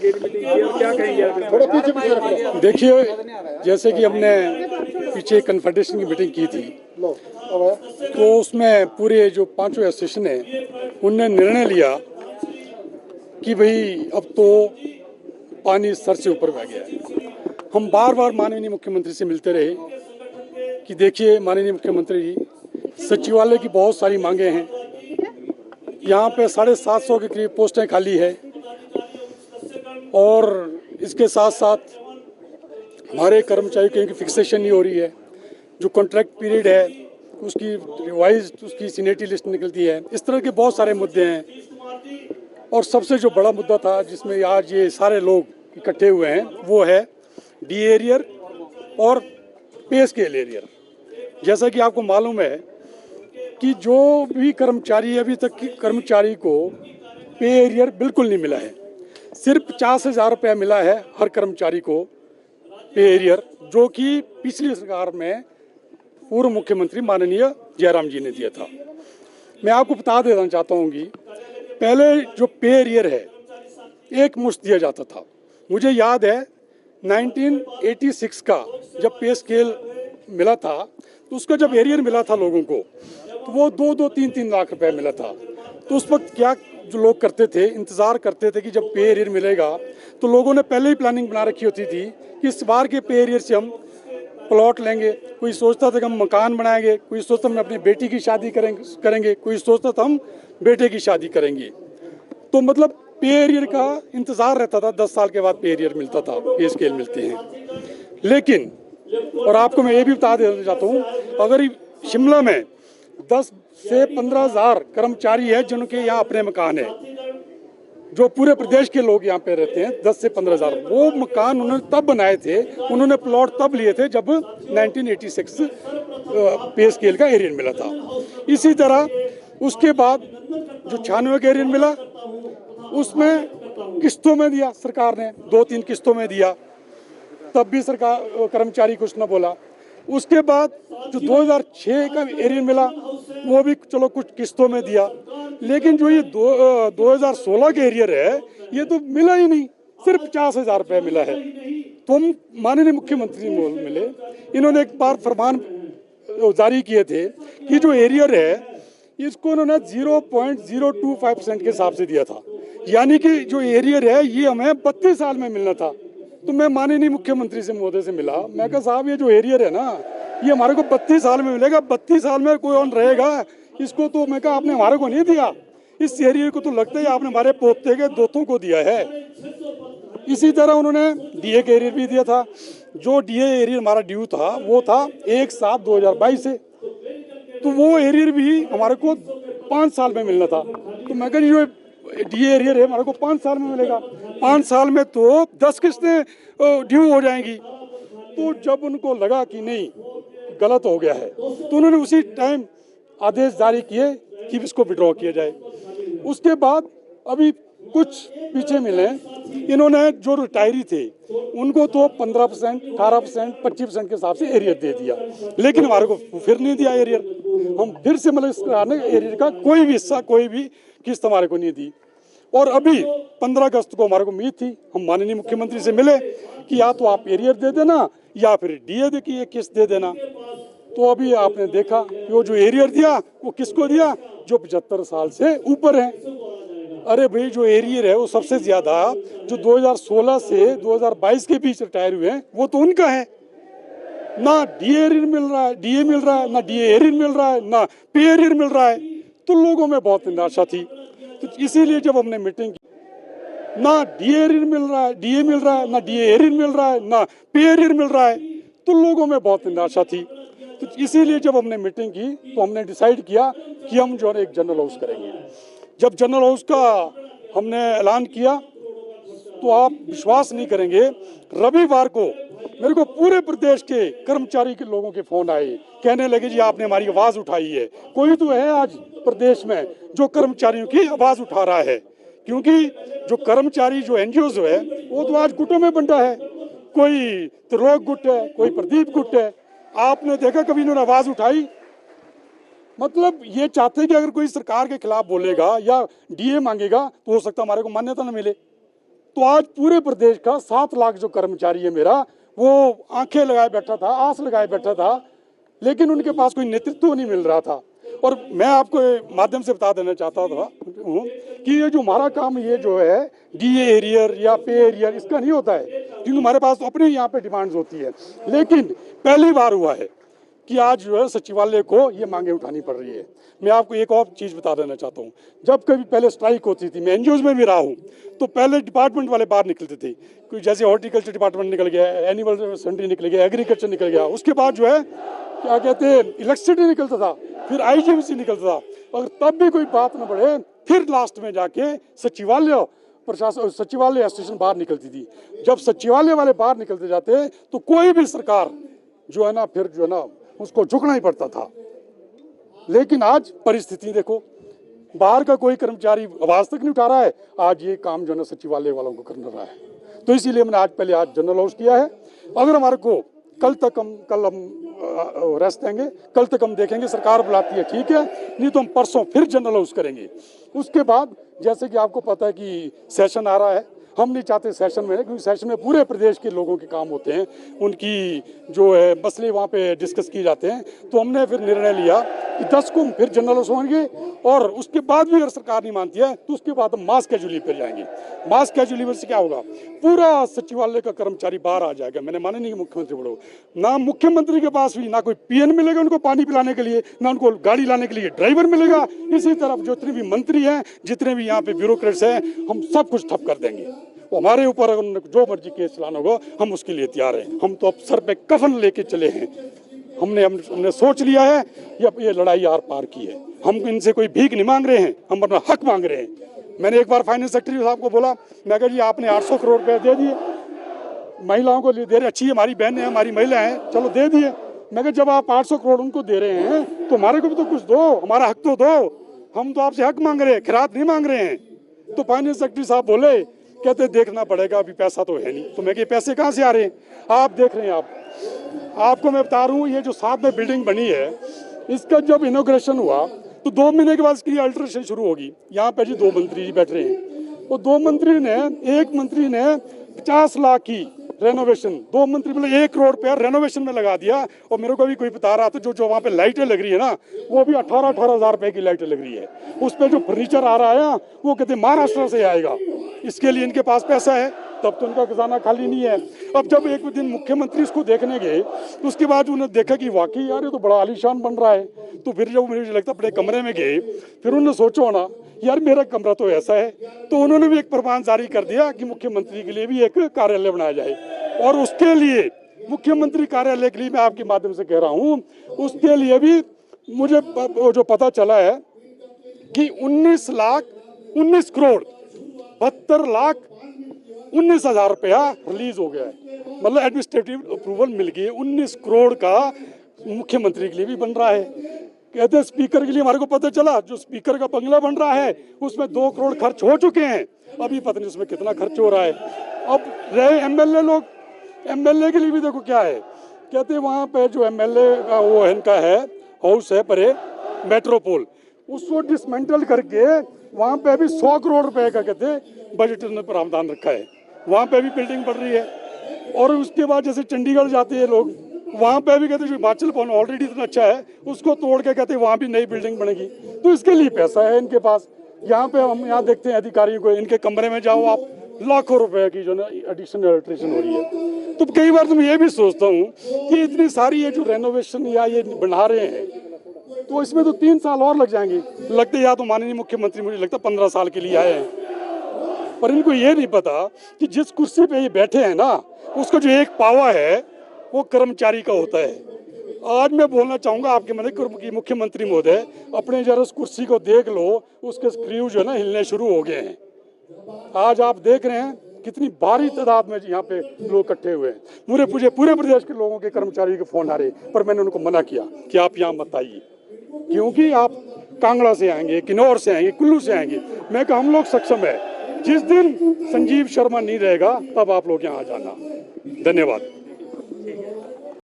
Gate meeting की और क्या कहेंगे आप? थोड़ा पीछे देखिए, जैसे कि हमने पीछे कन्फेडरेशन की मीटिंग की थी, तो उसमें पूरे जो पांचों एसोसिएशन है उनने निर्णय लिया कि भाई अब तो पानी सर से ऊपर बह गया है। हम बार बार माननीय मुख्यमंत्री से मिलते रहे कि देखिए माननीय मुख्यमंत्री जी, सचिवालय की बहुत सारी मांगे हैं, यहाँ पे 750 के करीब पोस्टें खाली है और इसके साथ साथ हमारे कर्मचारियों की फिक्सेशन नहीं हो रही है। जो कॉन्ट्रैक्ट पीरियड है उसकी रिवाइज उसकी सीनियरिटी लिस्ट निकलती है। इस तरह के बहुत सारे मुद्दे हैं और सबसे जो बड़ा मुद्दा था जिसमें आज ये सारे लोग इकट्ठे हुए हैं वो है डी एरियर और पे स्केल एरियर। जैसा कि आपको मालूम है कि जो भी कर्मचारी अभी तक की कर्मचारी को पे एरियर बिल्कुल नहीं मिला है। सिर्फ 50,000 रुपया मिला है हर कर्मचारी को पे एरियर, जो कि पिछली सरकार में पूर्व मुख्यमंत्री माननीय जयराम जी ने दिया था। मैं आपको बता देना चाहता हूँ कि पहले जो पे एरियर है एक मुश्त दिया जाता था। मुझे याद है 1986 का जब पे स्केल मिला था तो उसका जब एरियर मिला था लोगों को तो वो 2-3 लाख रुपए मिला था। तो उस वक्त क्या जो लोग करते थे, इंतज़ार करते थे कि जब पे एरियर मिलेगा तो लोगों ने पहले ही प्लानिंग बना रखी होती थी कि इस बार के पे एरियर से हम प्लॉट लेंगे। कोई सोचता था कि हम मकान बनाएंगे, कोई सोचता हम अपनी बेटी की शादी करेंगे, कोई सोचता था हम बेटे की शादी करेंगे। तो मतलब पे एरियर का इंतज़ार रहता था, 10 साल के बाद पे एरियर मिलता था, पे स्केल मिलते हैं। लेकिन और आपको मैं ये भी बता देना चाहता हूँ, अगर शिमला में 10 से 15,000 कर्मचारी है जिनके यहाँ अपने मकान है, जो पूरे प्रदेश के लोग यहाँ पे रहते हैं 10 से 15,000, वो मकान उन्होंने तब बनाए थे, उन्होंने प्लॉट तब लिए थे जब 1986 पे स्केल का एरियर मिला था। इसी तरह उसके बाद जो 96 का एरियर मिला उसमें किस्तों में दिया सरकार ने, 2-3 किस्तों में दिया, तब भी सरकार कर्मचारी कुछ न बोला। उसके बाद जो 2006 का एरियर मिला वो भी चलो कुछ किस्तों में दिया, लेकिन जो ये 2016 का एरियर है ये तो मिला ही नहीं, सिर्फ 50,000 रुपये मिला है। तो हम माननीय मुख्यमंत्री मिले, इन्होंने एक बार फरमान जारी किए थे कि जो एरियर है इसको उन्होंने 0.025% के हिसाब से दिया था, यानी कि जो एरियर है ये हमें 32 साल में मिलना था। तो मैं माननीय मुख्यमंत्री से महोदय से मिला, मैं कहा साहब ये जो एरियर है ना ये हमारे को 32 साल में मिलेगा, 32 साल में कोई और रहेगा इसको, तो मैं कहा आपने हमारे को नहीं दिया, इस एरियर को तो लगता है आपने हमारे पोते के दोतों को दिया है। इसी तरह उन्होंने डीए का एरियर भी दिया था। जो डीए एरियर हमारा ड्यू था वो था 1/7/2022 से, तो वो एरियर भी हमारे को 5 साल में मिलना था। तो मैं कहा जो डी एरियर है हमारे को 5 साल में मिलेगा, 5 साल में तो 10 किस्तें ड्यू हो जाएंगी। तो जब उनको लगा कि नहीं गलत हो गया है तो उन्होंने उसी टाइम आदेश जारी किए कि इसको विड्रॉ किया जाए। उसके बाद अभी कुछ पीछे मिले, इन्होंने जो रिटायरी थे उनको तो 15%, 18%, 25% के हिसाब से एरियर दे दिया, लेकिन हमारे को फिर नहीं दिया एरियर। हम फिर से मतलब इस एरियर का कोई भी हिस्सा, कोई भी किस्त हमारे को नहीं दी। और अभी 15 अगस्त को हमारे को उम्मीद थी, हम माननीय मुख्यमंत्री से मिले कि या तो आप एरियर दे देना या फिर डीए की एक किस्त दे देना। तो अभी आपने देखा वो जो एरियर दिया वो किसको दिया, जो 75 साल से ऊपर है। अरे भाई जो एरियर है वो सबसे ज्यादा जो 2016 से 2022 के बीच रिटायर हुए हैं वो तो उनका है। ना डी एरियर मिल रहा है, डीए मिल रहा है, ना डीए एरियर मिल रहा है, ना पे एरियर मिल रहा है। तो लोगों में बहुत निराशा थी। तो इसीलिए जब हमने मीटिंग की, ना डी एरियर मिल रहा है, डीए मिल रहा है, ना डीए एरियर मिल रहा है, ना पे एरियर मिल रहा है, तो लोगों में बहुत निराशा थी। तो इसीलिए जब हमने मीटिंग की तो हमने डिसाइड किया कि हम जो है एक जनरल हाउस करेंगे। जब जनरल हाउस का हमने ऐलान किया तो आप विश्वास नहीं करेंगे, रविवार को मेरे को पूरे प्रदेश के कर्मचारी के लोगों के फोन आए, कहने लगे जी आपने हमारी आवाज़ उठाई है। कोई तो है आज प्रदेश में जो कर्मचारियों की आवाज़ उठा रहा है, क्योंकि जो कर्मचारी जो एनजीओज है वो तो आज गुटों में बंटा है, कोई त्रिलोक गुट है, कोई प्रदीप गुट है। आपने देखा कभी इन्होंने आवाज़ उठाई? मतलब ये चाहते हैं कि अगर कोई सरकार के खिलाफ बोलेगा या डीए मांगेगा तो हो सकता है हमारे को मान्यता न मिले। तो आज पूरे प्रदेश का 7 लाख जो कर्मचारी है मेरा, वो आंखें लगाए बैठा था, आस लगाए बैठा था, लेकिन उनके पास कोई नेतृत्व नहीं मिल रहा था। और मैं आपको माध्यम से बता देना चाहता था कि ये जो हमारा काम ये जो है डीए एरियर या पे एरियर, इसका नहीं होता है, क्योंकि हमारे पास तो अपने यहाँ पे डिमांड्स होती है। लेकिन पहली बार हुआ है कि आज जो है सचिवालय को ये मांगे उठानी पड़ रही है। मैं आपको एक और चीज़ बता देना चाहता हूँ, जब कभी पहले स्ट्राइक होती थी, मैं एनजीओज में भी रहा हूँ, तो पहले डिपार्टमेंट वाले बाहर निकलते थे, कोई जैसे हॉर्टिकल्चर डिपार्टमेंट निकल गया, एनिमल सेंट्री निकल गया, एग्रीकल्चर निकल गया, उसके बाद जो है क्या कहते हैं इलेक्ट्रिसिटी निकलता था, फिर आईजीएमसी निकलता था, अगर तब भी कोई बात न बढ़े, फिर लास्ट में जाके सचिवालय प्रशासन, सचिवालय एसोसिएशन बाहर निकलती थी। जब सचिवालय वाले बाहर निकलते जाते तो कोई भी सरकार जो है ना, फिर जो है ना उसको झुकना ही पड़ता था। लेकिन आज परिस्थिति देखो, बाहर का कोई कर्मचारी आवाज तक नहीं उठा रहा है, आज ये काम जो है ना सचिवालय वालों को करना रहा है। तो इसीलिए मैंने आज पहले आज जनरल हाउस किया है। अगर हमारे को कल हम रेस्ट देंगे, कल तक हम देखेंगे, सरकार बुलाती है ठीक है, नहीं तो हम परसों फिर जनरल हाउस करेंगे। उसके बाद जैसे कि आपको पता है कि सेशन आ रहा है, हम नहीं चाहते सेशन में, क्योंकि सेशन में पूरे प्रदेश के लोगों के काम होते हैं, उनकी जो है मसले वहाँ पे डिस्कस किए जाते हैं। तो हमने फिर निर्णय लिया कि 10 को फिर जनरल हाउस होंगे, और उसके बाद भी अगर सरकार नहीं मानती है तो उसके बाद हम मास कैजुअल लीव पर जाएंगे। मास कैजुअल लीव से क्या होगा, पूरा सचिवालय का कर्मचारी बाहर आ जाएगा। मैंने माना नहीं कि मुख्यमंत्री बोलो, ना मुख्यमंत्री के पास भी ना कोई पीएन मिलेगा उनको पानी पिलाने के लिए, ना उनको गाड़ी लाने के लिए ड्राइवर मिलेगा। इसी तरफ जितने भी मंत्री हैं, जितने भी यहाँ पे ब्यूरोक्रेट्स हैं, हम सब कुछ ठप कर देंगे। तो हमारे ऊपर अगर जो मर्जी केस चलाना होगा, हम उसके लिए तैयार हैं। हम तो अब सर पे कफन लेके चले हैं। हमने सोच लिया है, ये लड़ाई आर पार की है। हम इनसे कोई भीख नहीं मांग रहे हैं, हम अपना हक मांग रहे हैं। मैंने एक बार फाइनेंस सेक्रेटरी साहब को बोला, मैं कहा जी आपने 800 करोड़ रुपए दे दिए, महिलाओं को दे रहे, अच्छी हमारी बहनें हैं, हमारी महिला हैं, चलो दे दिए। मैं कहा जब आप 800 करोड़ उनको दे रहे हैं तो हमारे को भी तो कुछ दो, हमारा हक तो दो। हम तो आपसे हक मांग रहे हैं, खिरात नहीं मांग रहे हैं। तो फाइनेंस सेक्रेटरी साहब बोले, कहते देखना पड़ेगा, अभी पैसा तो है नहीं। तो मैं कि पैसे कहाँ से आ रहे हैं? आप देख रहे हैं। आपको मैं बता रहा हूँ, ये जो साथ में बिल्डिंग बनी है, इसका जब इनॉग्रेशन हुआ तो 2 महीने के बाद इसकी अल्ट्रेशन शुरू होगी। यहाँ पे जी 2 मंत्री जी बैठ रहे हैं, और 2 मंत्री ने, एक मंत्री ने 50 लाख की रेनोवेशन, 2 मंत्री मतलब 1 करोड़ रुपया रेनोवेशन में लगा दिया। और मेरे को भी कोई बता रहा था जो वहाँ पे लाइटें लग रही है ना, वो भी 18-18 हज़ार रुपए की लाइटें लग रही है। उस पर जो फर्नीचर आ रहा है वो कहते महाराष्ट्र से आएगा, इसके लिए इनके पास पैसा है, तब तो उनका खजाना खाली नहीं है। अब जब एक दिन मुख्यमंत्री इसको देखने गए तो उसके बाद उन्होंने देखा कि वाकई यार ये तो बड़ा आलीशान बन रहा है। तो फिर जब मुझे लगता अपने कमरे में गए, फिर उन्होंने सोचो ना यार मेरा कमरा तो ऐसा है, तो उन्होंने भी एक फरमान जारी कर दिया कि मुख्यमंत्री के लिए भी एक कार्यालय बनाया जाए। और उसके लिए मुख्यमंत्री कार्यालय के लिए मैं आपके माध्यम से कह रहा हूँ, उसके लिए भी मुझे जो पता चला है कि 19 करोड़ 72,19,000 रुपया रिलीज हो गया है। मतलब एडमिनिस्ट्रेटिव अप्रूवल मिल गई। 19 करोड़ का मुख्यमंत्री के लिए भी बन रहा है। कहते हैं स्पीकर के लिए हमारे को पता चला, जो स्पीकर का बंगला बन रहा है उसमें 2 करोड़ खर्च हो चुके हैं, अभी पता नहीं उसमें कितना खर्च हो रहा है। अब रहे एमएलए लोग, एमएलए के लिए भी देखो क्या है, कहते हैं वहाँ पे जो एमएलए का वो इनका है हाउस है परे मेट्रोपोल, उसको डिसमेंटल करके वहाँ पे भी 100 करोड़ रुपए का कहते बजट में प्रावधान रखा है। वहाँ पे भी बिल्डिंग बढ़ रही है। और उसके बाद जैसे चंडीगढ़ जाते हैं लोग, वहाँ पे भी कहते हैं हिमाचल भवन ऑलरेडी इतना अच्छा है, उसको तोड़ के कहते हैं वहाँ भी नई बिल्डिंग बनेगी। तो इसके लिए पैसा है इनके पास। यहाँ पे हम यहाँ देखते हैं अधिकारियों को, इनके कमरे में जाओ आप, लाखों रुपए की जो ना एडिशनल इलेक्ट्रिशियन हो रही है। तो कई बार तो मैं ये भी सोचता हूँ कि इतनी सारी ये जो रेनोवेशन या ये बना रहे हैं, तो इसमें तो 3 साल और लग जाएंगे। लगते या तो माननीय मुख्यमंत्री मुझे लगता 15 साल के लिए आए हैं, पर इनको ये नहीं पता कि जिस कुर्सी पे ये बैठे हैं ना, उसका जो एक पावा है वो कर्मचारी का होता है। आज मैं बोलना चाहूँगा आपके मन की मुख्यमंत्री महोदय, अपने जरा उस कुर्सी को देख लो, उसके स्क्रू जो है ना हिलने शुरू हो गए हैं। आज आप देख रहे हैं कितनी भारी तादाद में यहाँ पे लोग इकट्ठे हुए हैं। पूरे प्रदेश के लोगों के कर्मचारियों के फोन आ रहे, पर मैंने उनको मना किया कि आप यहाँ मत आइए, क्योंकि आप कांगड़ा से आएंगे, किन्नौर से आएंगे, कुल्लू से आएंगे। मैं कहा हम लोग सक्षम है, जिस दिन संजीव शर्मा नहीं रहेगा तब आप लोग यहाँ आ जाना। धन्यवाद।